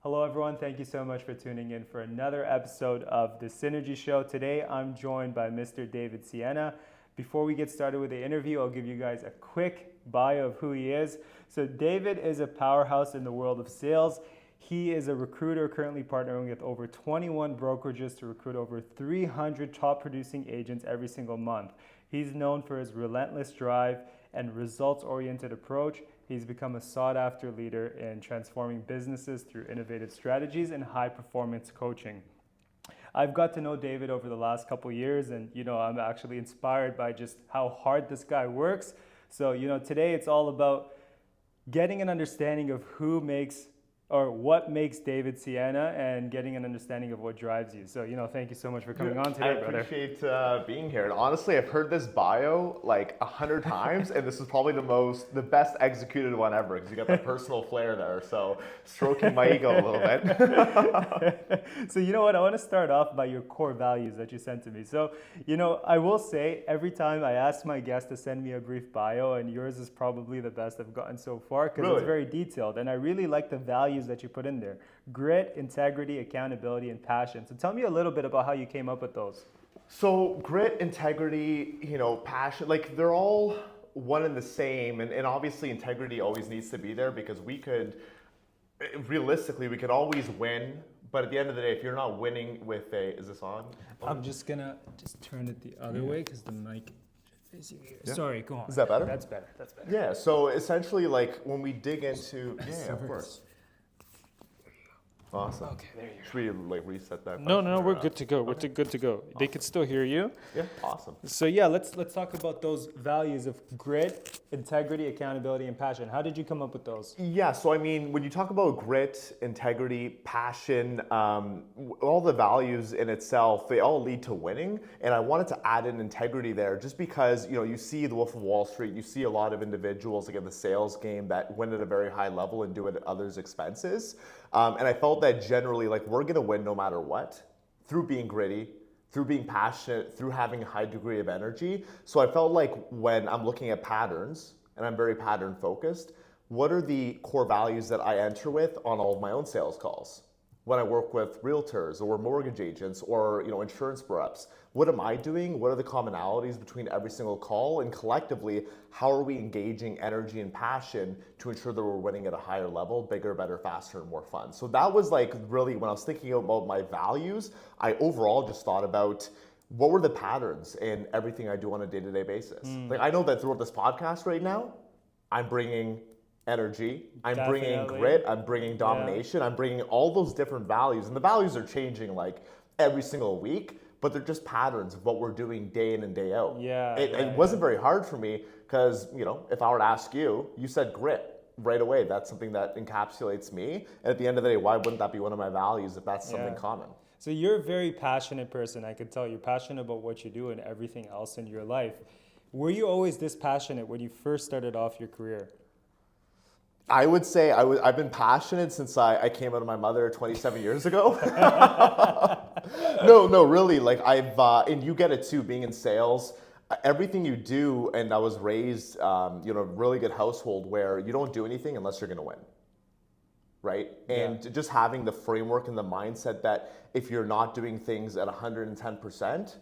Hello, everyone. Thank you so much for tuning in for another episode of The Synergy Show. Today, I'm joined by Mr. David Siena. Before we get started with the interview, I'll give you guys a quick bio of who he is. So David is a powerhouse in the world of sales. He is a recruiter currently partnering with over 21 brokerages to recruit over 300 top producing agents every single month. He's known for his relentless drive and results-oriented approach. He's become a sought-after leader in transforming businesses through innovative strategies and high-performance coaching. I've got to know David over the last couple years, and I'm actually inspired by just how hard this guy works. So today it's all about getting an understanding of what makes David Siena and getting an understanding of what drives you. So, thank you so much for coming on today, brother. I appreciate being here. And honestly, I've heard this bio like 100 times, and this is probably the best executed one ever because you got the personal flair there. So, stroking my ego a little bit. So, you know what? I want to start off by your core values that you sent to me. So, I will say every time I ask my guests to send me a brief bio, and yours is probably the best I've gotten so far because it's very detailed. And I really like the values that you put in there: grit, integrity, accountability, and passion. So tell me a little bit about how you came up with those. So grit, integrity, passion, like they're all one and the same. And obviously integrity always needs to be there because we could always win. But at the end of the day, if you're not winning with is this on? I'm just gonna turn it the other way because the mic is facing here. Yeah. Sorry, go on. Is that better? That's better. Yeah, so essentially like when we dig into, of course. Awesome. Okay, there you go. Should we reset that? No, we're good to go. We're good to go. Awesome. They can still hear you. Yeah, awesome. So yeah, let's talk about those values of grit, integrity, accountability, and passion. How did you come up with those? Yeah, so I mean, when you talk about grit, integrity, passion, all the values in itself, they all lead to winning. And I wanted to add in integrity there just because, you see the Wolf of Wall Street, you see a lot of individuals like in the sales game that win at a very high level and do it at others' expenses. And I felt that generally, like, we're gonna win no matter what, through being gritty, through being passionate, through having a high degree of energy. So I felt like when I'm looking at patterns, and I'm very pattern focused, what are the core values that I enter with on all of my own sales calls? When I work with realtors or mortgage agents or insurance reps, what am I doing? What are the commonalities between every single call? And collectively, how are we engaging energy and passion to ensure that we're winning at a higher level, bigger, better, faster, and more fun? So that was like really when I was thinking about my values, I overall just thought about what were the patterns in everything I do on a day-to-day basis. Like I know that throughout this podcast right now, I'm bringing energy, I'm bringing grit, I'm bringing domination, I'm bringing all those different values. And the values are changing like every single week, but they're just patterns of what we're doing day in and day out. It wasn't very hard for me because, if I were to ask you, you said grit right away. That's something that encapsulates me. And at the end of the day, why wouldn't that be one of my values if that's something common? So you're a very passionate person. I could tell you're passionate about what you do and everything else in your life. Were you always this passionate when you first started off your career? I would say I've been passionate since I came out of my mother 27 years ago. No, really. Like and you get it too, being in sales. Everything you do, and I was raised, a really good household where you don't do anything unless you're going to win, right? And just having the framework and the mindset that if you're not doing things at 110%,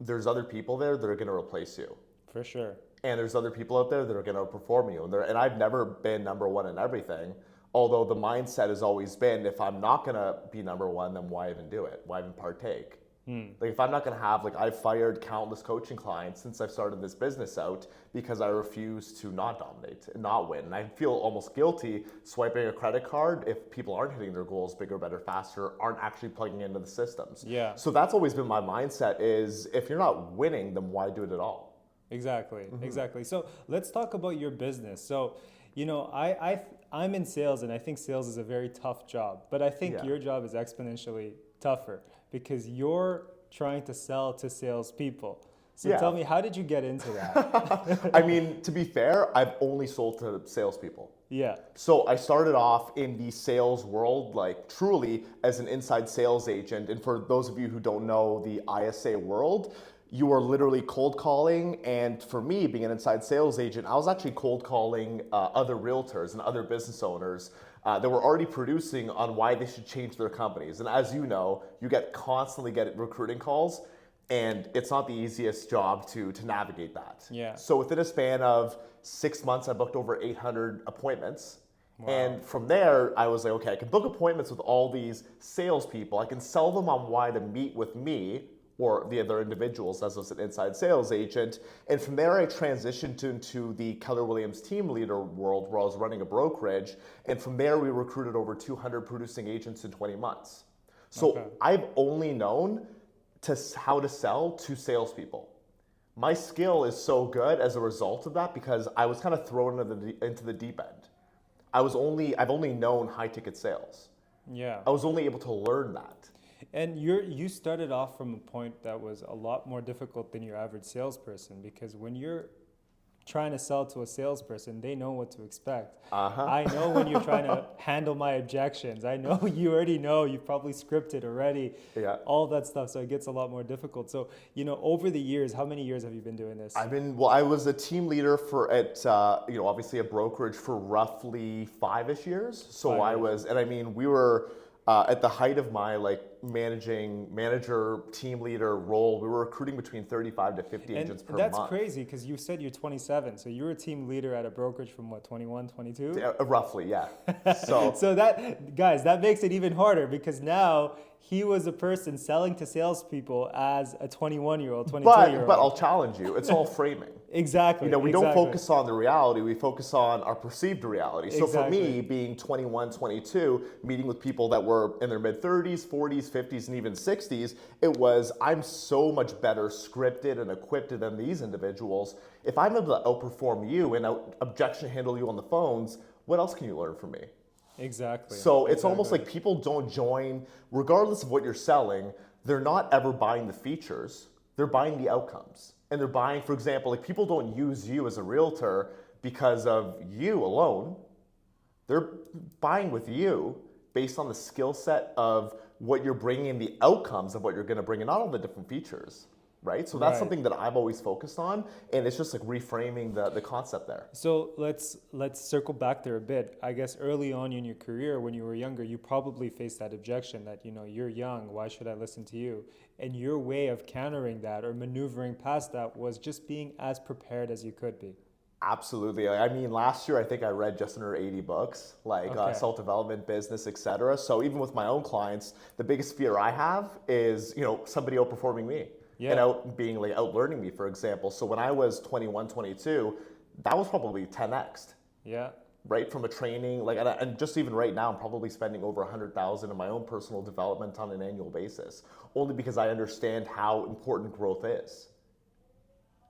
there's other people there that are going to replace you. For sure. And there's other people out there that are going to outperform you. And I've never been number one in everything, although the mindset has always been, if I'm not going to be number one, then why even do it? Why even partake? Like if I'm not going to have, I've fired countless coaching clients since I've started this business out because I refuse to not dominate and not win. And I feel almost guilty swiping a credit card if people aren't hitting their goals bigger, better, faster, aren't actually plugging into the systems. Yeah. So that's always been my mindset is if you're not winning, then why do it at all? Exactly. So let's talk about your business. So, I'm in sales and I think sales is a very tough job, but I think your job is exponentially tougher because you're trying to sell to salespeople. So tell me, how did you get into that? I mean, to be fair, I've only sold to salespeople. Yeah. So I started off in the sales world, truly as an inside sales agent. And for those of you who don't know the ISA world, you are literally cold calling. And for me, being an inside sales agent, I was actually cold calling other realtors and other business owners that were already producing on why they should change their companies. And as you know, you constantly get recruiting calls, and it's not the easiest job to navigate that. Yeah. So within a span of 6 months, I booked over 800 appointments. Wow. And from there, I was like, okay, I can book appointments with all these salespeople. I can sell them on why to meet with me or the other individuals as an inside sales agent. And from there, I transitioned into the Keller Williams team leader world where I was running a brokerage. And from there, we recruited over 200 producing agents in 20 months. So I've only known how to sell to salespeople. My skill is so good as a result of that because I was kind of thrown into the deep end. I've only known high ticket sales. Yeah. I was only able to learn that. And you started off from a point that was a lot more difficult than your average salesperson, because when you're trying to sell to a salesperson, they know what to expect. I know when you're trying to handle my objections. I know you already know, you've probably scripted already, all that stuff. So it gets a lot more difficult. So, over the years, how many years have you been doing this? I was a team leader obviously a brokerage for roughly 5-ish years. So we were at the height of my manager, team leader role, we were recruiting between 35 to 50 agents per month. That's crazy, because you said you're 27. So you were a team leader at a brokerage from 21, 22? Roughly, yeah. So that makes it even harder, because now he was a person selling to salespeople as a 21-year-old, 22-year-old. But I'll challenge you. It's all framing. Exactly. We don't focus on the reality. We focus on our perceived reality. So for me, being 21, 22, meeting with people that were in their mid-30s, 40s, 50s, and even 60s, I'm so much better scripted and equipped than these individuals. If I'm able to outperform you and objection handle you on the phones, what else can you learn from me? Exactly. So it's almost like people don't join, regardless of what you're selling, they're not ever buying the features, they're buying the outcomes. And they're buying, for example, people don't use you as a realtor because of you alone. They're buying with you based on the skill set of what you're bringing and the outcomes of what you're going to bring, and not all the different features. Right? So that's something that I've always focused on, and it's just reframing the concept there. So let's circle back there a bit. I guess early on in your career, when you were younger, you probably faced that objection that, you're young, why should I listen to you? And your way of countering that or maneuvering past that was just being as prepared as you could be. Absolutely. Last year I think I read just under 80 books, self-development, business, etc. So even with my own clients, the biggest fear I have is, somebody outperforming me. Yeah. And out-learning me, for example. So when I was 21, 22, that was probably 10x. Yeah. Right? From a training, and just even right now, I'm probably spending over $100,000 in my own personal development on an annual basis, only because I understand how important growth is.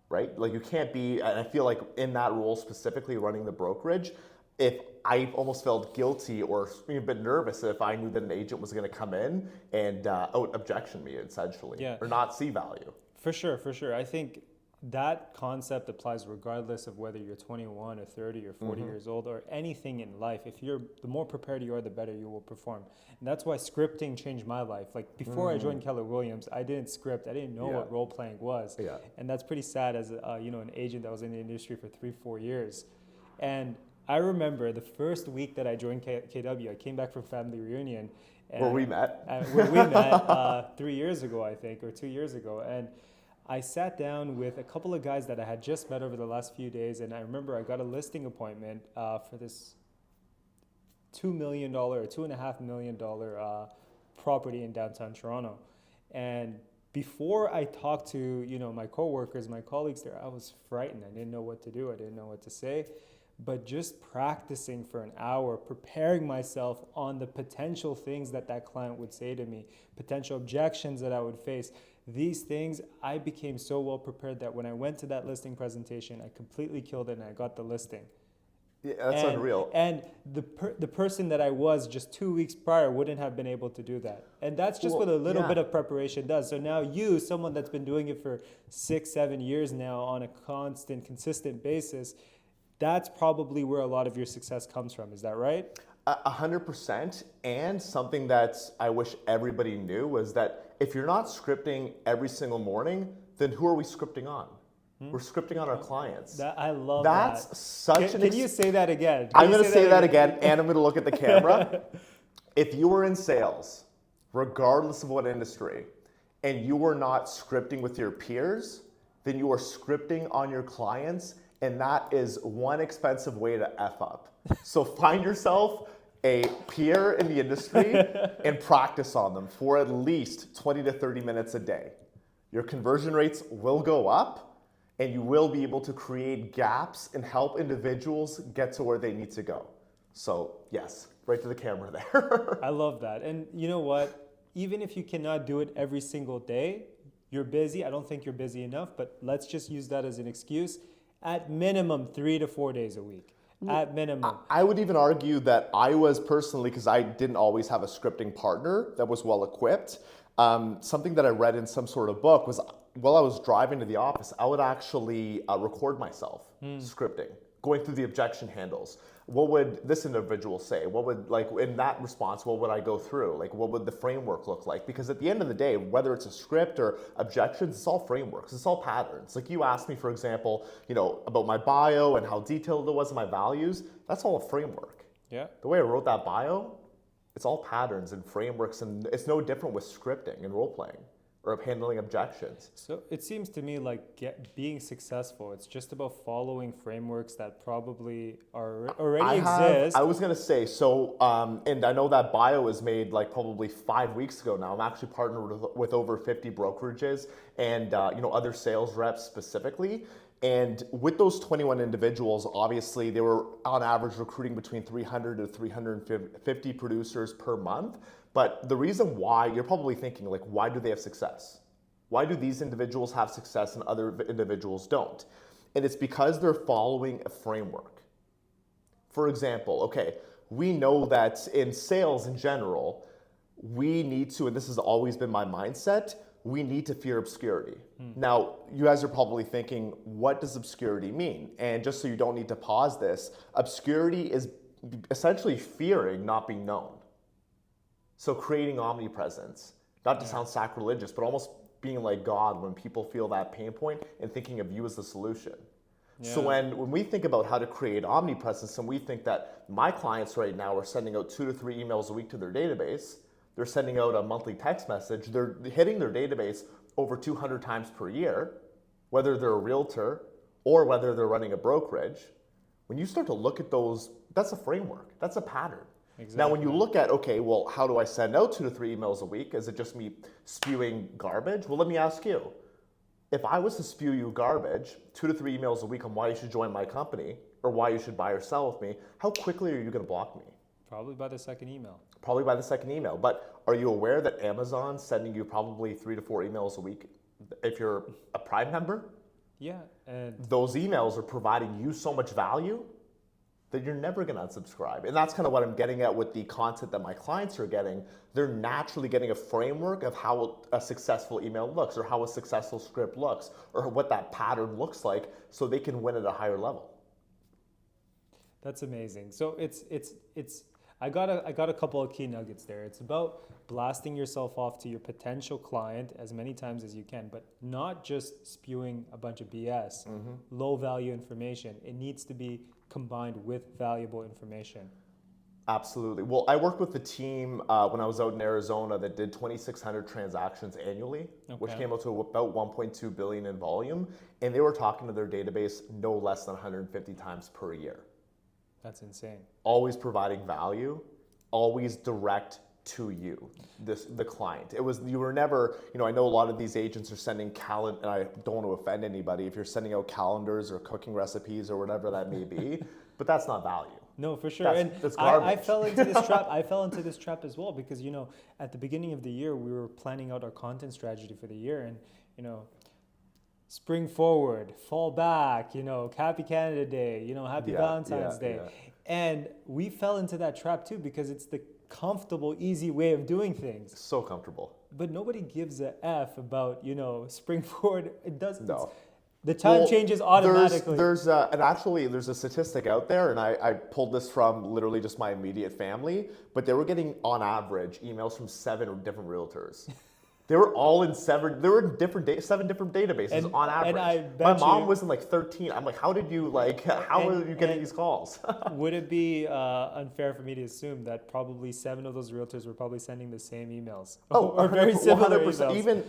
Right? You can't be, and I feel like in that role specifically running the brokerage, if I almost felt guilty or a bit nervous if I knew that an agent was going to come in and out-objection me, essentially, or not see value. For sure. I think that concept applies regardless of whether you're 21 or 30 or 40 years old or anything in life. The more prepared you are, the better you will perform. And that's why scripting changed my life. Before I joined Keller Williams, I didn't script. I didn't know what role playing was. Yeah. And that's pretty sad as an agent that was in the industry for 3-4 years. And I remember the first week that I joined KW, I came back from family reunion. Where we met. 3 years ago, I think, or 2 years ago. And I sat down with a couple of guys that I had just met over the last few days. And I remember I got a listing appointment for this $2 million or $2.5 million property in downtown Toronto. And before I talked to, my coworkers, my colleagues there, I was frightened. I didn't know what to do. I didn't know what to say. But just practicing for an hour, preparing myself on the potential things that client would say to me, potential objections that I would face, these things, I became so well prepared that when I went to that listing presentation, I completely killed it and I got the listing. Yeah, that's unreal. And the person that I was just 2 weeks prior wouldn't have been able to do that. And that's just what a little bit of preparation does. So now you, someone that's been doing it for 6-7 years now on a consistent basis, that's probably where a lot of your success comes from. Is that right? 100%. And something that I wish everybody knew was that if you're not scripting every single morning, then who are we scripting on? We're scripting on our clients. I love That's that. such Can you say that again? I'm going to say that again, and I'm going to look at the camera. If you were in sales, regardless of what industry, and you were not scripting with your peers, then you are scripting on your clients, and that is one expensive way to F up. So find yourself a peer in the industry and practice on them for at least 20 to 30 minutes a day. Your conversion rates will go up, and you will be able to create gaps and help individuals get to where they need to go. So yes, right to the camera there. I love that. And you know what? Even if you cannot do it every single day, you're busy. I don't think you're busy enough, but let's just use that as an excuse. At minimum, 3 to 4 days a week. At minimum. I would even argue that I was personally, because I didn't always have a scripting partner that was well equipped, something that I read in some sort of book was while I was driving to the office, I would actually record myself scripting, going through the objection handles. What would this individual say? What would, like, in that response, what would I go through? Like, what would the framework look like? Because at the end of the day, whether it's a script or objections, it's all frameworks, it's all patterns. Like you asked me, for example, about my bio and how detailed it was and my values, that's all a framework. Yeah. The way I wrote that bio, it's all patterns and frameworks, and it's no different with scripting and role playing or handling objections. So it seems to me like being successful, it's just about following frameworks that probably already exist. I was gonna say, so, and I know that bio was made like probably 5 weeks ago now. I'm actually partnered with over 50 brokerages and other sales reps specifically. And with those 21 individuals, obviously they were on average recruiting between 300 to 350 producers per month. But the reason why, you're probably thinking, like, why do they have success? Why do these individuals have success and other individuals don't? And it's because they're following a framework. For example, okay, we know that in sales in general, we need to, and this has always been my mindset, we need to fear obscurity. Now, you guys are probably thinking, what does obscurity mean? And just so you don't need to pause this, obscurity is essentially fearing not being known. So creating omnipresence, not to sound sacrilegious, but almost being like God when people feel that pain point and thinking of you as the solution. Yeah. So when we think about how to create omnipresence, and we think that my clients right now are sending out 2 to 3 emails a week to their database, they're sending out a monthly text message, they're hitting their database over 200 times per year, whether they're a realtor or whether they're running a brokerage. When you start to look at those, that's a framework, that's a pattern. Exactly. Now, when you look at, okay, well, how do I send out 2 to 3 emails a week? Is it just me spewing garbage? Well, let me ask you. If I was to spew you garbage, 2 to 3 emails a week on why you should join my company or why you should buy or sell with me, how quickly are you going to block me? Probably by the second email. Probably by the second email. But are you aware that Amazon's sending you probably 3 to 4 emails a week if you're a Prime member? Yeah. And those emails are providing you so much value that you're never going to unsubscribe. And that's kind of what I'm getting at with the content that my clients are getting. They're naturally getting a framework of how a successful email looks or how a successful script looks or what that pattern looks like so they can win at a higher level. That's amazing. So I got a couple of key nuggets there. It's about blasting yourself off to your potential client as many times as you can, but not just spewing a bunch of BS, low value information. It needs to be combined with valuable information. Absolutely. Well, I worked with the team when I was out in Arizona that did 2,600 transactions annually, which came out to about 1.2 billion in volume, and they were talking to their database no less than 150 times per year. That's insane. Always providing value, always direct to you, the client. You were never, I know a lot of these agents are sending and I don't want to offend anybody if you're sending out calendars or cooking recipes or whatever that may be, but that's not value. No, for sure. That's garbage. I fell into this trap. I fell into this trap as well because, at the beginning of the year, we were planning out our content strategy for the year and, spring forward, fall back, happy Canada Day, happy Valentine's Day. Yeah. And we fell into that trap too because it's the comfortable, easy way of doing things. So comfortable. But nobody gives a F about, spring forward. It doesn't. No. The time changes automatically. There's a statistic out there, and I pulled this from literally just my immediate family, but they were getting, on average, emails from 7 different realtors. They were all in seven. They were in seven different databases on average. And I My bet mom you, was in like 13. I'm like, how did you like? How are you getting these calls? would it be unfair for me to assume that probably 7 of those realtors were probably sending the same emails? Oh, or very similar 100%. emails? Even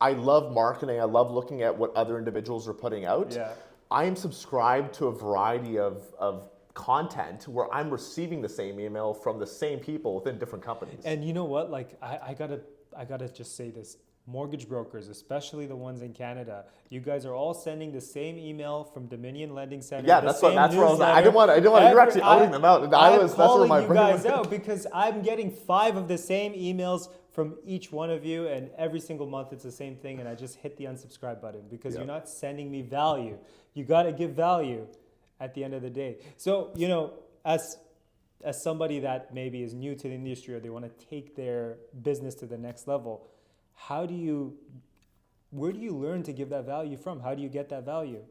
I love marketing. I love looking at what other individuals are putting out. Yeah. I am subscribed to a variety of content where I'm receiving the same email from the same people within different companies. And you know what? Like I gotta just say this. Mortgage brokers, especially the ones in Canada, you guys are all sending the same email from Dominion Lending Center. Yeah, that's where I was at. I didn't want to. You're actually outing them out. I'm calling you guys out because I'm getting 5 of the same emails from each one of you, and every single month it's the same thing, and I just hit the unsubscribe button because you're not sending me value. You got to give value at the end of the day. So, you know, as somebody that maybe is new to the industry or they want to take their business to the next level, where do you learn to give that value from? How do you get that value?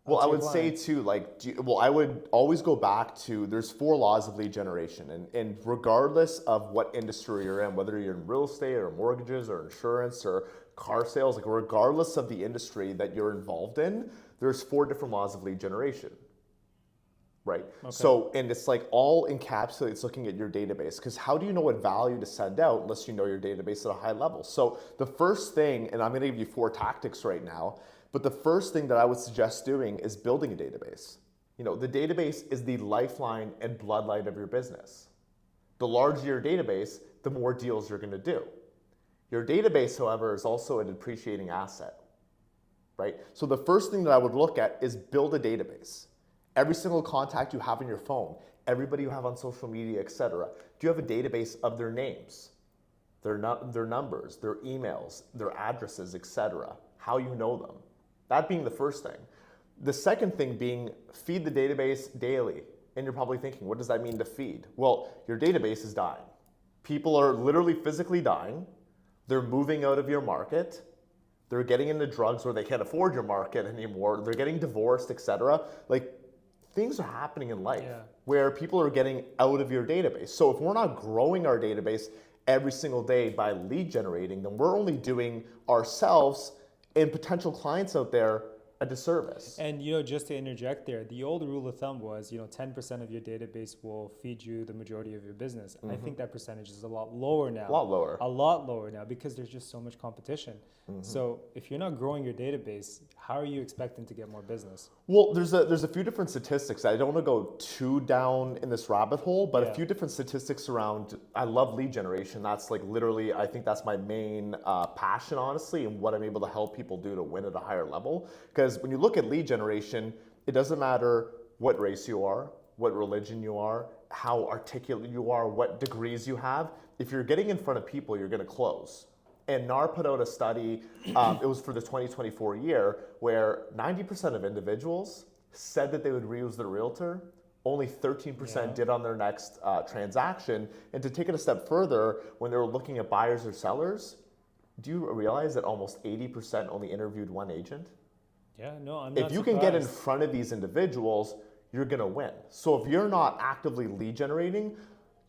Well, I would say too, I would always go back to, there's 4 laws of lead generation. And regardless of what industry you're in, whether you're in real estate or mortgages or insurance or car sales, like regardless of the industry that you're involved in, there's 4 different laws of lead generation. Right. Okay. So, and it's like all encapsulates looking at your database, because how do you know what value to send out unless you know your database at a high level? So the first thing, and I'm going to give you 4 tactics right now, but the first thing that I would suggest doing is building a database. You know, the database is the lifeline and bloodline of your business. The larger your database, the more deals you're going to do. Your database, however, is also a depreciating asset, right? So the first thing that I would look at is build a database. Every single contact you have on your phone, everybody you have on social media, etc. Do you have a database of their names, their numbers, their emails, their addresses, etc.? How you know them? That being the first thing. The second thing being feed the database daily. And you're probably thinking, what does that mean to feed? Well, your database is dying. People are literally physically dying. They're moving out of your market. They're getting into drugs where they can't afford your market anymore. They're getting divorced, etc. Like, things are happening in life where people are getting out of your database. So if we're not growing our database every single day by lead generating, then we're only doing ourselves and potential clients out there a disservice. And, you know, just to interject there, the old rule of thumb was, you know, 10% of your database will feed you the majority of your business. I think that percentage is a lot lower now. A lot lower now because there's just so much competition. So if you're not growing your database, how are you expecting to get more business? Well, there's a few different statistics. I don't want to go too down in this rabbit hole, but a few different statistics around, I love lead generation. That's like literally, I think that's my main passion, honestly, and what I'm able to help people do to win at a higher level. Because when you look at lead generation, it doesn't matter what race you are, what religion you are, how articulate you are, what degrees you have. If you're getting in front of people, you're going to close. And NAR put out a study, it was for the 2024 year, where 90% of individuals said that they would reuse their realtor. Only 13% did on their next transaction. And to take it a step further, when they were looking at buyers or sellers, do you realize that almost 80% only interviewed one agent? Yeah, no, I'm not If you can get in front of these individuals, you're going to win. So if you're not actively lead generating,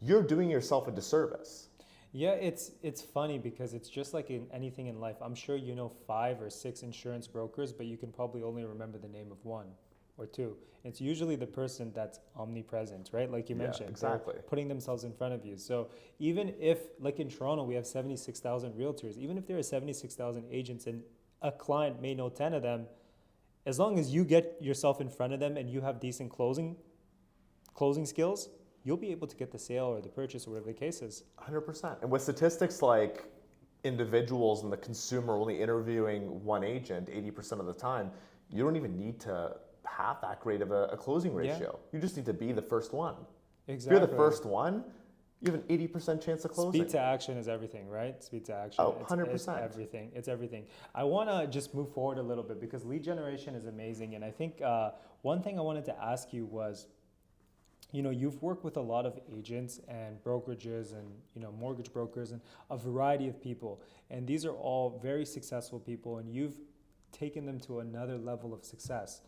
you're doing yourself a disservice. Yeah, it's funny because it's just like in anything in life. I'm sure you know 5 or 6 insurance brokers, but you can probably only remember the name of 1 or 2. It's usually the person that's omnipresent, right? Like you mentioned, exactly. Putting themselves in front of you. So even if, like in Toronto, we have 76,000 realtors, even if there are 76,000 agents and a client may know 10 of them, as long as you get yourself in front of them and you have decent closing skills, you'll be able to get the sale or the purchase or whatever the case is. 100%. And with statistics like individuals and the consumer only interviewing one agent 80% of the time, you don't even need to have that great of a closing ratio. You just need to be the first one. Exactly. If you're the first one, you have an 80% chance of closing. Speed to action is everything, right? Speed to action. Oh, 100%. It's everything. It's everything. I want to just move forward a little bit because lead generation is amazing. And I think one thing I wanted to ask you was, you know, you've worked with a lot of agents and brokerages and, you know, mortgage brokers and a variety of people. And these are all very successful people and you've taken them to another level of success.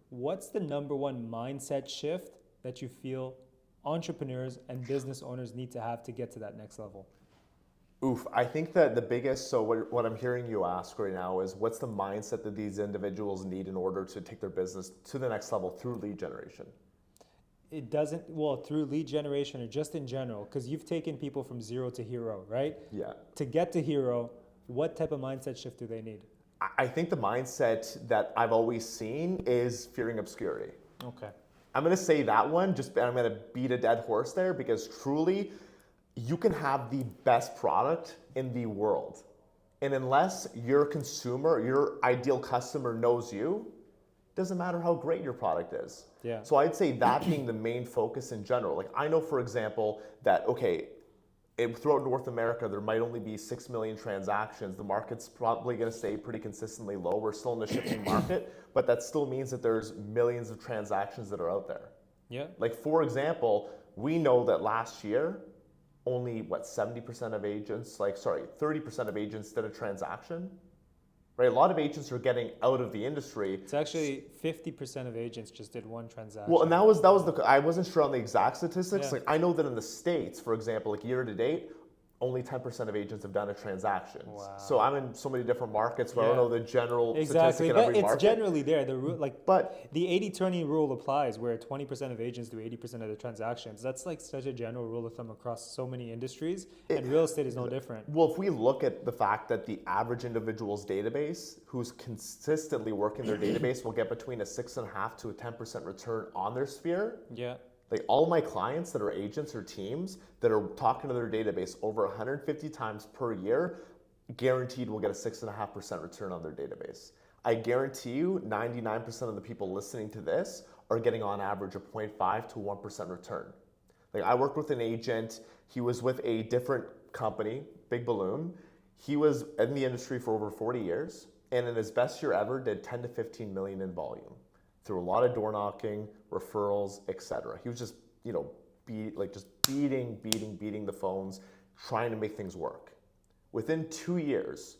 What's the number one mindset shift that you feel entrepreneurs and business owners need to have to get to that next level? Oof, I think that the biggest, so what I'm hearing you ask right now is what's the mindset that these individuals need in order to take their business to the next level through lead generation? It doesn't, well, through lead generation or just in general, because you've taken people from zero to hero, right? Yeah. To get to hero, what type of mindset shift do they need? I think the mindset that I've always seen is fearing obscurity. Okay. I'm going to say that one, I'm going to beat a dead horse there because truly, you can have the best product in the world. And unless your consumer, your ideal customer knows you, doesn't matter how great your product is. Yeah. So I'd say that being the main focus in general. Like I know, for example, that, okay, throughout North America, there might only be 6 million transactions. The market's probably going to stay pretty consistently low. We're still in a shifting market, but that still means that there's millions of transactions that are out there. Yeah. Like for example, we know that last year, only 70% of agents, 30% of agents did a transaction. Right, a lot of agents are getting out of the industry. It's actually 50% of agents just did one transaction. Well, and that was I wasn't sure on the exact statistics. Yeah. Like I know that in the States, for example, like year to date, only 10% of agents have done a transaction. Wow. So I'm in so many different markets where I don't know the general exactly. statistic in But every it's market. generally there. But the 80-20 rule applies, where 20% of agents do 80% of the transactions. That's like such a general rule of thumb across so many industries, and real estate is no different. Well, if we look at the fact that the average individual's database, who's consistently working their database, will get between a 6.5 to a 10% return on their sphere. Yeah. Like all my clients that are agents or teams that are talking to their database over 150 times per year, guaranteed will get a 6.5% return on their database. I guarantee you 99% of the people listening to this are getting on average a 0.5 to 1% return. Like I worked with an agent, he was with a different company, Big Balloon. He was in the industry for over 40 years, and in his best year ever did 10 to 15 million in volume through a lot of door knocking, referrals, etc. He was just, beating the phones, trying to make things work. Within 2 years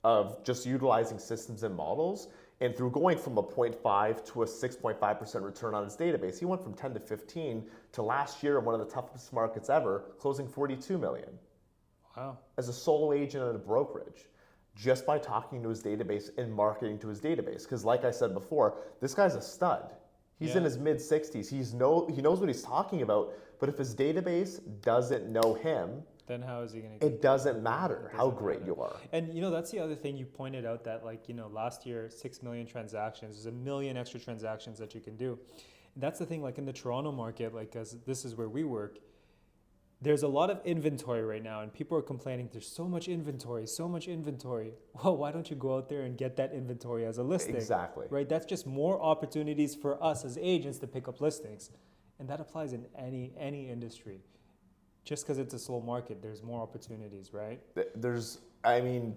of just utilizing systems and models, and through going from a 0.5 to a 6.5% return on his database, he went from 10 to 15 to last year in one of the toughest markets ever, closing 42 million. Wow. As a solo agent at a brokerage, just by talking to his database and marketing to his database. Because like I said before, this guy's a stud. He's in his mid 60s. He knows what he's talking about, but if his database doesn't know him, then how is he going to it doesn't matter how great you are. And that's the other thing you pointed out, that last year 6 million transactions, there's 1 million extra transactions that you can do. And that's the thing, like in the Toronto market, as this is where we work, there's a lot of inventory right now, and people are complaining there's so much inventory. Well, why don't you go out there and get that inventory as a listing? Exactly. Right? That's just more opportunities for us as agents to pick up listings. And that applies in any industry. Just because it's a slow market, there's more opportunities, right?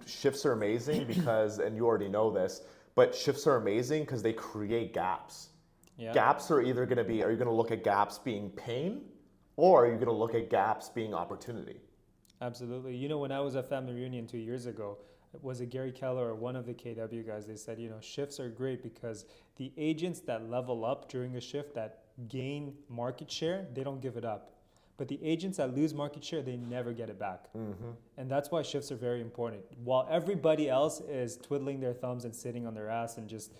Shifts are amazing because, and you already know this, but shifts are amazing because they create gaps. Yeah. Gaps are either going to be, are you going to look at gaps being pain, or are you going to look at gaps being opportunity? Absolutely. When I was at Family Reunion 2 years ago, was it Gary Keller or one of the KW guys, they said, shifts are great because the agents that level up during a shift, that gain market share, they don't give it up. But the agents that lose market share, they never get it back. Mm-hmm. And that's why shifts are very important. While everybody else is twiddling their thumbs and sitting on their ass and just,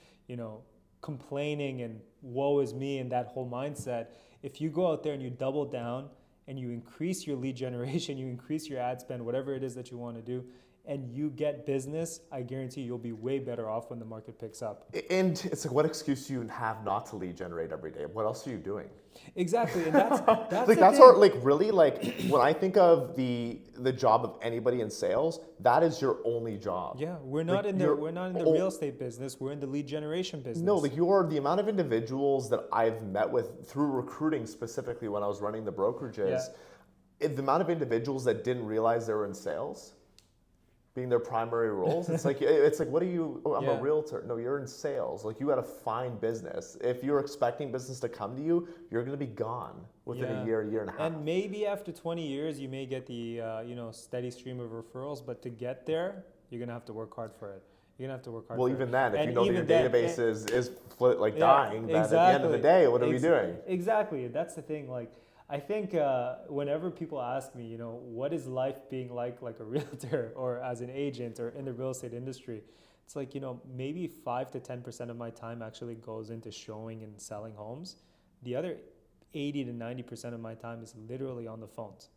complaining and woe is me and that whole mindset, if you go out there and you double down and you increase your lead generation, you increase your ad spend, whatever it is that you want to do, and you get business, I guarantee you'll be way better off when the market picks up. And it's like, what excuse do you have not to lead generate every day? What else are you doing? Exactly, and that's when I think of the job of anybody in sales, that is your only job. Yeah, we're not in the real estate business. We're in the lead generation business. No, the amount of individuals that I've met with through recruiting, specifically when I was running the brokerages, the amount of individuals that didn't realize they were in sales, being their primary roles. It's like, what are you? Oh, I'm a realtor. No, you're in sales. Like, you got to find business. If you're expecting business to come to you, you're going to be gone within a year and a half. And maybe after 20 years, you may get the steady stream of referrals. But to get there, you're going to have to work hard for it. You're going to have to work hard for it. Well, even then, if you know that your database is dying, then at the end of the day, what are we doing? Exactly. That's the thing. I think whenever people ask me, you know, what is life being like a realtor or as an agent or in the real estate industry, it's like, you know, maybe 5 to 10% of my time actually goes into showing and selling homes. The other 80 to 90% of my time is literally on the phones,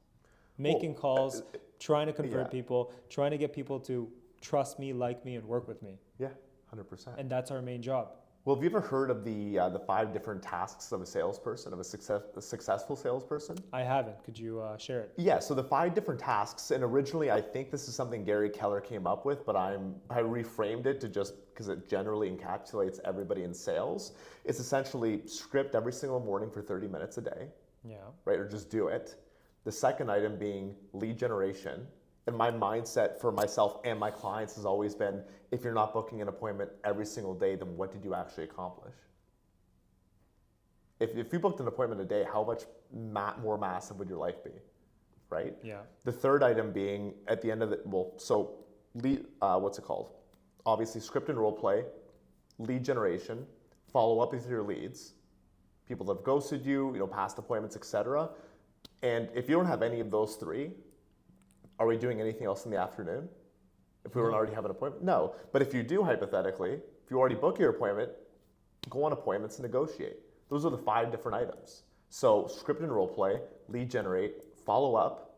making calls, trying to convert people, trying to get people to trust me, like me, and work with me. Yeah, 100%. And that's our main job. Well, have you ever heard of the 5 different tasks of a salesperson, of a successful salesperson? I haven't. Could you share it? Yeah, so the 5 different tasks, and originally I think this is something Gary Keller came up with, but I reframed it to just because it generally encapsulates everybody in sales. It's essentially script every single morning for 30 minutes a day. Yeah. Right, or just do it. The second item being lead generation. And my mindset for myself and my clients has always been, if you're not booking an appointment every single day, then what did you actually accomplish? If you booked an appointment a day, how much more massive would your life be, right? Yeah. The third item being at the end of lead, what's it called? Obviously, script and role play, lead generation, follow up with your leads, people that have ghosted you, you know, past appointments, etc. And if you don't have any of those 3, are we doing anything else in the afternoon? If we don't already have an appointment? No. But if you do, hypothetically, if you already book your appointment, go on appointments and negotiate. Those are the 5 different items. So script and role play, lead generate, follow up,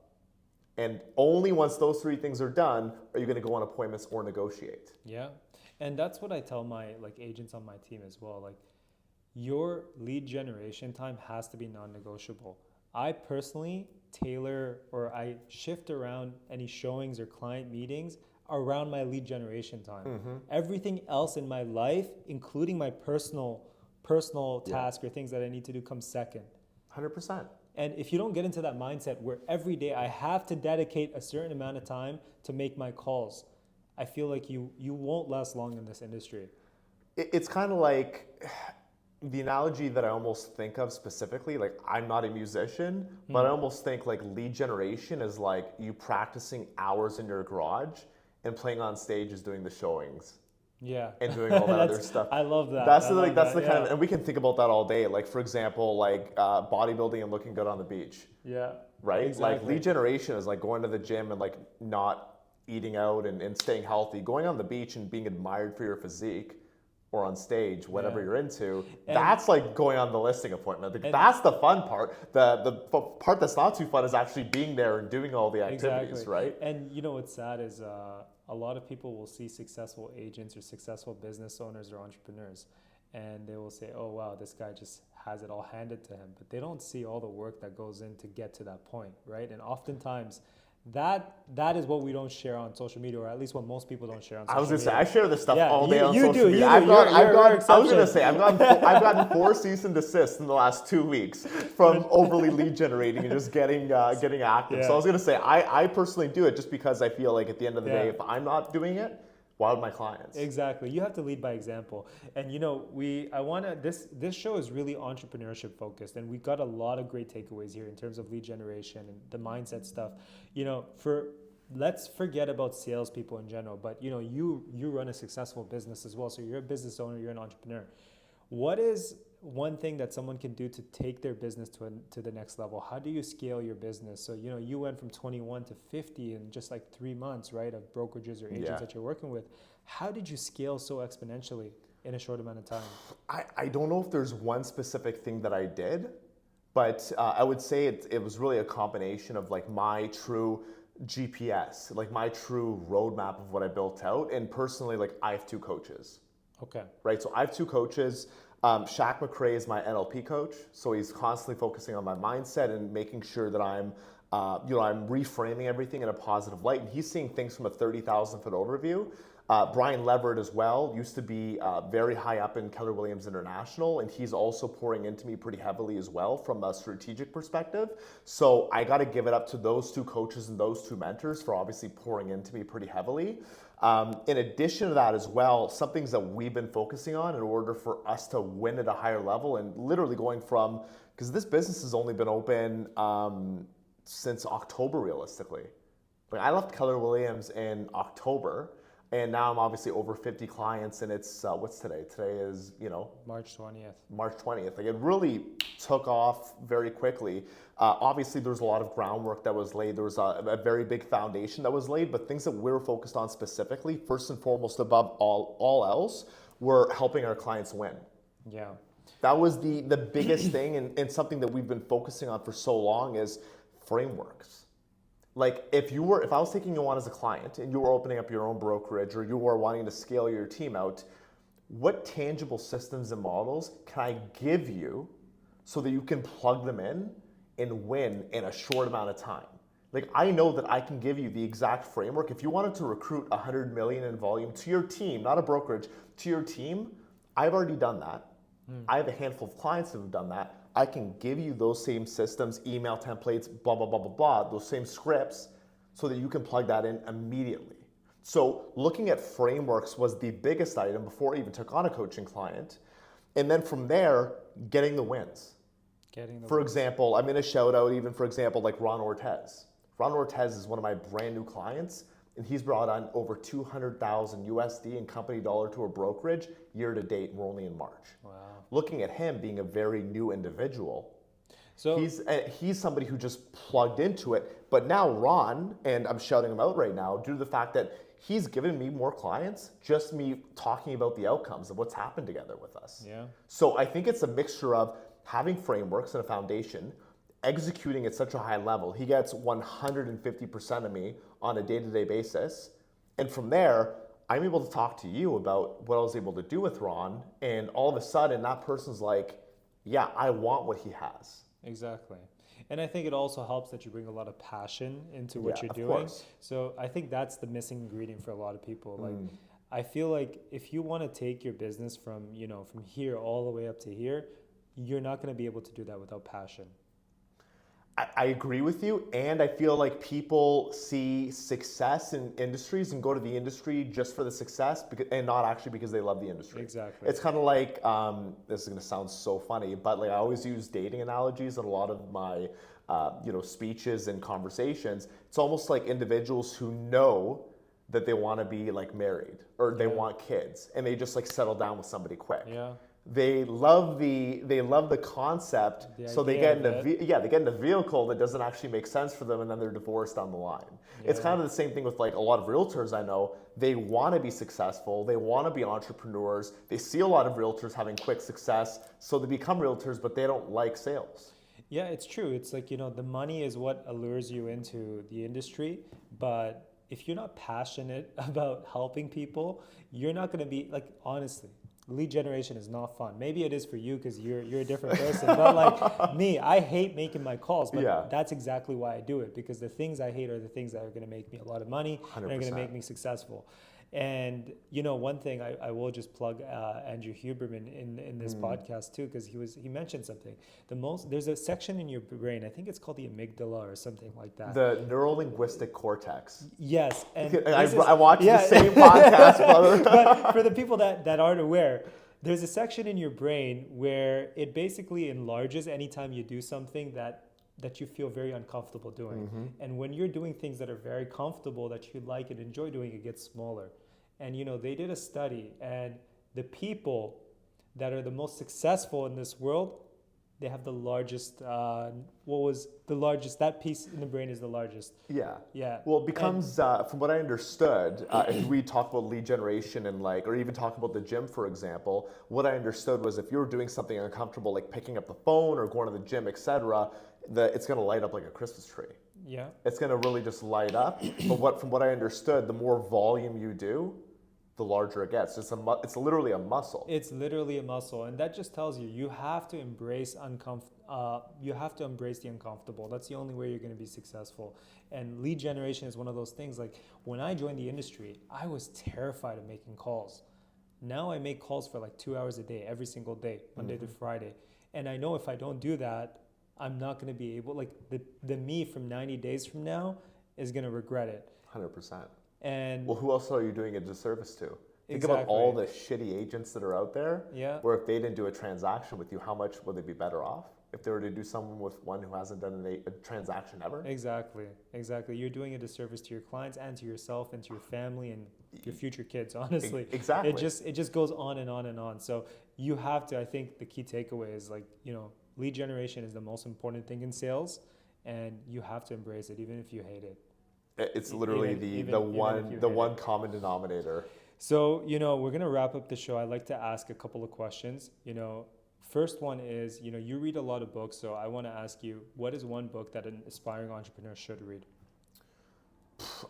and only once those 3 things are done are you going to go on appointments or negotiate. Yeah. And that's what I tell my agents on my team as well. Like, your lead generation time has to be non-negotiable. I personally tailor or I shift around any showings or client meetings around my lead generation time. Mm-hmm. Everything else in my life, including my personal task or things that I need to do, comes second. 100%. And if you don't get into that mindset where every day I have to dedicate a certain amount of time to make my calls, I feel like you won't last long in this industry. It's kind of like the analogy that I almost think of specifically, like I'm not a musician, but I almost think like lead generation is like you practicing hours in your garage and playing on stage is doing the showings. Yeah. And doing all that other stuff. I love that. That's the kind of, and we can think about that all day. Like for example, like bodybuilding and looking good on the beach. Yeah. Right? Exactly. Like lead generation is like going to the gym and like not eating out and staying healthy. Going on the beach and being admired for your physique or on stage, whatever you're into, that's like going on the listing appointment. Like, that's the fun part. The part that's not too fun is actually being there and doing all the activities, right? And you know what's sad is a lot of people will see successful agents or successful business owners or entrepreneurs, and they will say, oh wow, this guy just has it all handed to him. But they don't see all the work that goes in to get to that point, right? And oftentimes, that is what we don't share on social media, or at least what most people don't share on social media. I was gonna say I share this stuff all day on social media. I've gotten 4 cease and desists in the last 2 weeks from overly lead generating and just getting active. So I was gonna say I personally do it just because I feel like at the end of the day, if I'm not doing it, why would my clients? Exactly. You have to lead by example. And you know, this show is really entrepreneurship focused, and we got a lot of great takeaways here in terms of lead generation and the mindset stuff. You know, let's forget about salespeople in general, but you know, you run a successful business as well. So you're a business owner, you're an entrepreneur. What is one thing that someone can do to take their business to the next level? How do you scale your business? So, you know, you went from 21 to 50 in just like 3 months, right, of brokerages or agents that you're working with. How did you scale so exponentially in a short amount of time? I don't know if there's one specific thing that I did, but I would say it was really a combination of like my true GPS, like my true roadmap of what I built out. And personally, like I have 2 coaches. Okay. Right, so I have 2 coaches. Shaq McRae is my NLP coach, so he's constantly focusing on my mindset and making sure that I'm reframing everything in a positive light. And he's seeing things from a 30,000-foot overview. Brian Leverett as well used to be very high up in Keller Williams International, and he's also pouring into me pretty heavily as well from a strategic perspective. So I got to give it up to those 2 coaches and those 2 mentors for obviously pouring into me pretty heavily. In addition to that as well, some things that we've been focusing on in order for us to win at a higher level, and literally going from, because this business has only been open since October realistically. Like I left Keller Williams in October, and now I'm obviously over 50 clients, and it's, what's today? Today is, you know, March 20th. March 20th. Like it really took off very quickly. Obviously, there was a lot of groundwork that was laid. There was a very big foundation that was laid, but things that we're focused on specifically, first and foremost, above all else, were helping our clients win. Yeah. That was the biggest thing, and something that we've been focusing on for so long is frameworks. Like if I was taking you on as a client and you were opening up your own brokerage or you were wanting to scale your team out, what tangible systems and models can I give you so that you can plug them in and win in a short amount of time? Like I know that I can give you the exact framework. If you wanted to recruit 100 million in volume to your team, not a brokerage, to your team, I've already done that. I have a handful of clients that have done that. I can give you those same systems, email templates, blah, blah, blah, blah, blah, those same scripts so that you can plug that in immediately. So looking at frameworks was the biggest item before I even took on a coaching client. And then from there, getting the wins. For example, I'm going to shout out even, for example, like Ron Ortez. Ron Ortez is one of my brand new clients, and he's brought on over 200,000 USD in company dollar to a brokerage year to date, and we're only in March. Wow. Looking at him being a very new individual, So he's somebody who just plugged into it. But now Ron, and I'm shouting him out right now, due to the fact that he's given me more clients, just me talking about the outcomes of what's happened together with us. Yeah. So I think it's a mixture of having frameworks and a foundation, executing at such a high level. He gets 150% of me on a day-to-day basis. And from there, I'm able to talk to you about what I was able to do with Ron. And all of a sudden, that person's like, yeah, I want what he has. Exactly. And I think it also helps that you bring a lot of passion into what you're doing. Course. So I think that's the missing ingredient for a lot of people. Like, I feel like if you want to take your business from here all the way up to here, you're not going to be able to do that without passion. I agree with you, and I feel like people see success in industries and go to the industry just for the success and not actually because they love the industry. Exactly. It's kind of like, this is going to sound so funny, but like I always use dating analogies in a lot of my speeches and conversations. It's almost like individuals who know that they want to be like married or they want kids, and they just like settle down with somebody quick. Yeah. They love the concept, so they get in a vehicle that doesn't actually make sense for them, and then they're divorced down the line. Yeah. It's kind of the same thing with like a lot of realtors I know. They want to be successful, they want to be entrepreneurs. They see a lot of realtors having quick success, so they become realtors, but they don't like sales. Yeah, it's true. It's like, the money is what allures you into the industry, but if you're not passionate about helping people, you're not going to be, like, honestly, lead generation is not fun. Maybe it is for you because you're a different person. But like me, I hate making my calls. But that's exactly why I do it, because the things I hate are the things that are going to make me a lot of money 100%. And are going to make me successful. And one thing I will just plug Andrew Huberman in this podcast too, because he mentioned something. There's a section in your brain, I think it's called the amygdala or something like that. The neurolinguistic cortex. Yes, and I watched the same podcast, brother. But for the people that aren't aware, there's a section in your brain where it basically enlarges anytime you do something that you feel very uncomfortable doing. Mm-hmm. And when you're doing things that are very comfortable, that you like and enjoy doing, it gets smaller. And they did a study, and the people that are the most successful in this world, they have the largest, that piece in the brain is the largest. Yeah. Yeah. Well, it becomes, from what I understood, if we talk about lead generation and or even talk about the gym, for example, what I understood was if you were doing something uncomfortable, like picking up the phone or going to the gym, etc., it's going to light up like a Christmas tree. Yeah. It's going to really just light up. But from what I understood, the more volume you do, the larger it gets. It's literally a muscle. It's literally a muscle, and that just tells you have to embrace the uncomfortable. That's the only way you're going to be successful. And lead generation is one of those things. Like when I joined the industry, I was terrified of making calls. Now I make calls for like 2 hours a day, every single day, Monday to Friday. And I know if I don't do that, I'm not going to be able, like the me from 90 days from now is going to regret it. 100%. And well, who else are you doing a disservice to? Think exactly. about all the shitty agents that are out there. Yeah. Where if they didn't do a transaction with you, how much would they be better off? If they were to do someone with one who hasn't done a transaction ever? Exactly. You're doing a disservice to your clients and to yourself and to your family and your future kids, honestly. Exactly. It just goes on and on and on. So you have to, I think the key takeaway is lead generation is the most important thing in sales, and you have to embrace it, even if you hate it. It's literally the one common denominator. So, we're going to wrap up the show. I'd like to ask a couple of questions. First one is, you read a lot of books, so I want to ask you, what is one book that an aspiring entrepreneur should read?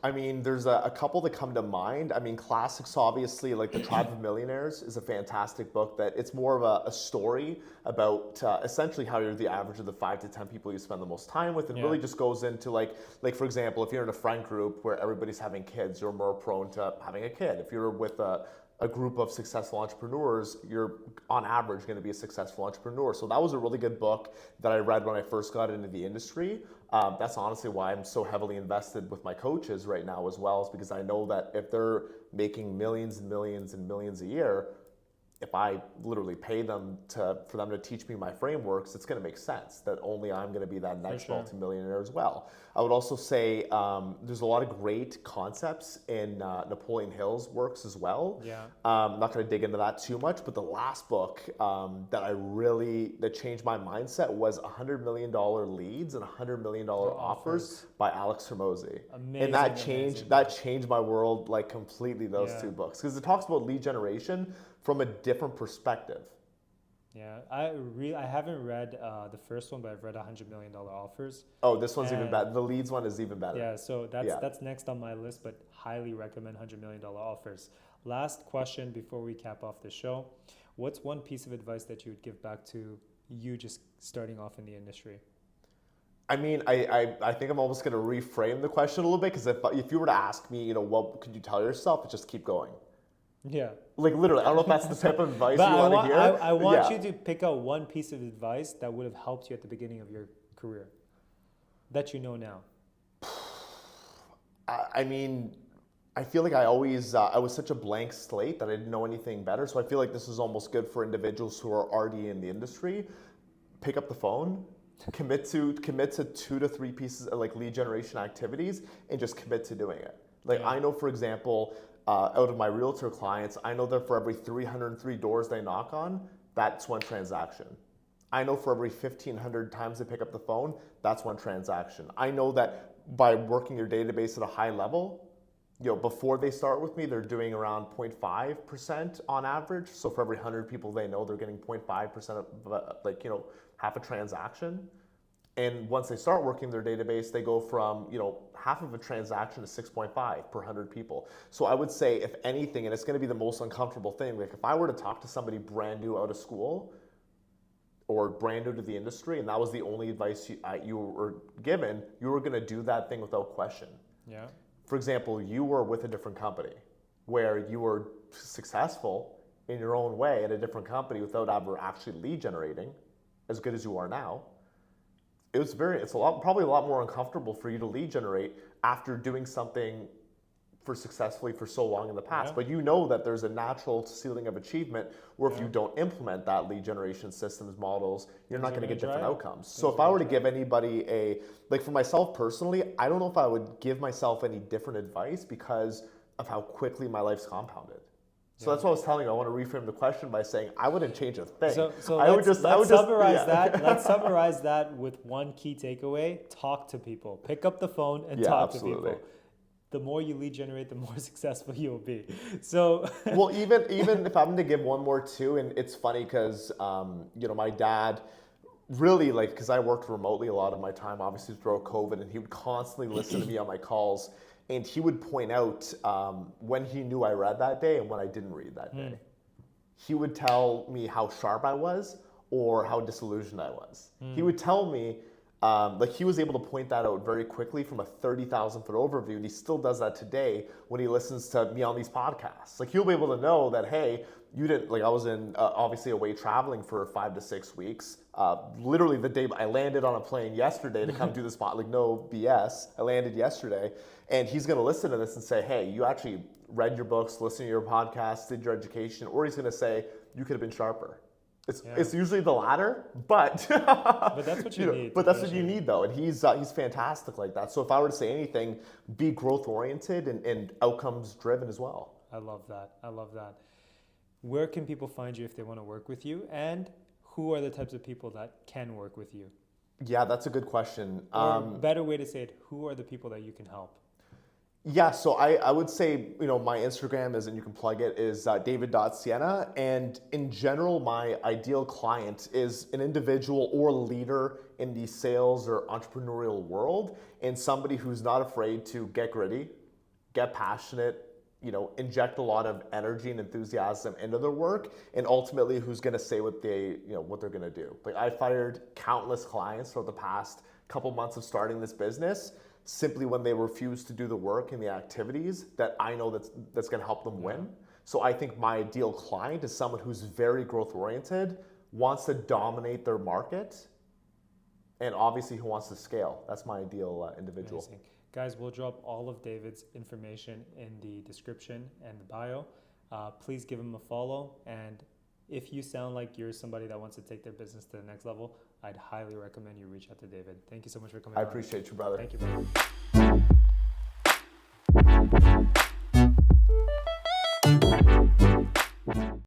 I mean, there's a couple that come to mind. I mean, classics, obviously, like The Tribe of Millionaires is a fantastic book that it's more of a story about essentially how you're the average of the 5 to 10 people you spend the most time with, and really just goes into like for example, if you're in a friend group where everybody's having kids, you're more prone to having a kid. If you're with a group of successful entrepreneurs, you're on average going to be a successful entrepreneur. So that was a really good book that I read when I first got into the industry. That's honestly why I'm so heavily invested with my coaches right now as well, is because I know that if they're making millions and millions and millions a year, if I literally pay them for them to teach me my frameworks, it's going to make sense that only I'm going to be that next multimillionaire as well. I would also say there's a lot of great concepts in Napoleon Hill's works as well. I'm not going to dig into that too much, but the last book that changed my mindset was $100 million Leads and $100 million Offers by Alex Hormozi. And that changed my world like completely, those two books, because it talks about lead generation from a different perspective. Yeah, I haven't read the first one, but I've read $100 million Offers. Oh, this one's even better. The Leads one is even better. Yeah, so that's next on my list, but highly recommend $100 million Offers. Last question before we cap off the show. What's one piece of advice that you would give back to you just starting off in the industry? I mean, I think I'm almost going to reframe the question a little bit, because if you were to ask me, what could you tell yourself, it's just keep going. Yeah. Like literally, I don't know if that's the type of advice you want to hear. I want you to pick out one piece of advice that would have helped you at the beginning of your career that you know now. I mean, I feel like I was such a blank slate that I didn't know anything better. So I feel like this is almost good for individuals who are already in the industry. Pick up the phone, commit to 2 to 3 pieces of like lead generation activities, and just commit to doing it. Like I know, for example, out of my realtor clients, I know that for every 303 doors they knock on, that's one transaction. I know for every 1,500 times they pick up the phone, that's one transaction. I know that by working your database at a high level, before they start with me, they're doing around 0.5% on average. So for every 100 people they know, they're getting 0.5% of half a transaction. And once they start working their database, they go from, half of a transaction to 6.5 per 100 people. So I would say, if anything, and it's going to be the most uncomfortable thing, like if I were to talk to somebody brand new out of school or brand new to the industry, and that was the only advice you were given, you were going to do that thing without question. Yeah. For example, you were with a different company where you were successful in your own way at a different company without ever actually lead generating as good as you are now. Probably a lot more uncomfortable for you to lead generate after doing something successfully for so long in the past. But you know that there's a natural ceiling of achievement where if you don't implement that lead generation systems models, you're not going to get different outcomes. So if I were to give anybody for myself personally, I don't know if I would give myself any different advice because of how quickly my life's compounded. So that's what I was telling you. I want to reframe the question by saying I wouldn't change a thing. So let's summarize that. Let's summarize that with one key takeaway: talk to people. Pick up the phone and talk to people. The more you lead generate, the more successful you will be. So well, even if I'm going to give one more too, and it's funny because my dad really because I worked remotely a lot of my time, obviously throughout COVID, and he would constantly listen to me on my calls. And he would point out when he knew I read that day and when I didn't read that day. He would tell me how sharp I was or how disillusioned I was. He would tell me, he was able to point that out very quickly from a 30,000 foot overview, and he still does that today when he listens to me on these podcasts. He'll be able to know that, hey, you didn't, I was in, obviously away traveling for 5 to 6 weeks. Literally the day I landed on a plane yesterday to come do this spot, no BS. I landed yesterday. And he's going to listen to this and say, hey, you actually read your books, listened to your podcasts, did your education, or he's going to say, you could have been sharper. It's usually the latter, but that's what you need. But that's what you need, though, and he's fantastic like that. So if I were to say anything, be growth oriented and outcomes driven as well. I love that. Where can people find you if they want to work with you, and who are the types of people that can work with you? Yeah, that's a good question. Or better way to say it, who are the people that you can help? Yeah, so I would say, my Instagram is, and you can plug it, is David.Siena. And in general, my ideal client is an individual or leader in the sales or entrepreneurial world, and somebody who's not afraid to get gritty, get passionate, inject a lot of energy and enthusiasm into their work, and ultimately who's going to say what they're going to do. Like, I fired countless clients for the past couple months of starting this business simply when they refuse to do the work and the activities that I know that's going to help them win. So I think my ideal client is someone who's very growth oriented, wants to dominate their market, and obviously who wants to scale. That's my ideal individual. Amazing. Guys, we'll drop all of David's information in the description and the bio. Please give him a follow. And if you sound like you're somebody that wants to take their business to the next level, I'd highly recommend you reach out to David. Thank you so much for coming I on. appreciate you, brother. Thank you, brother.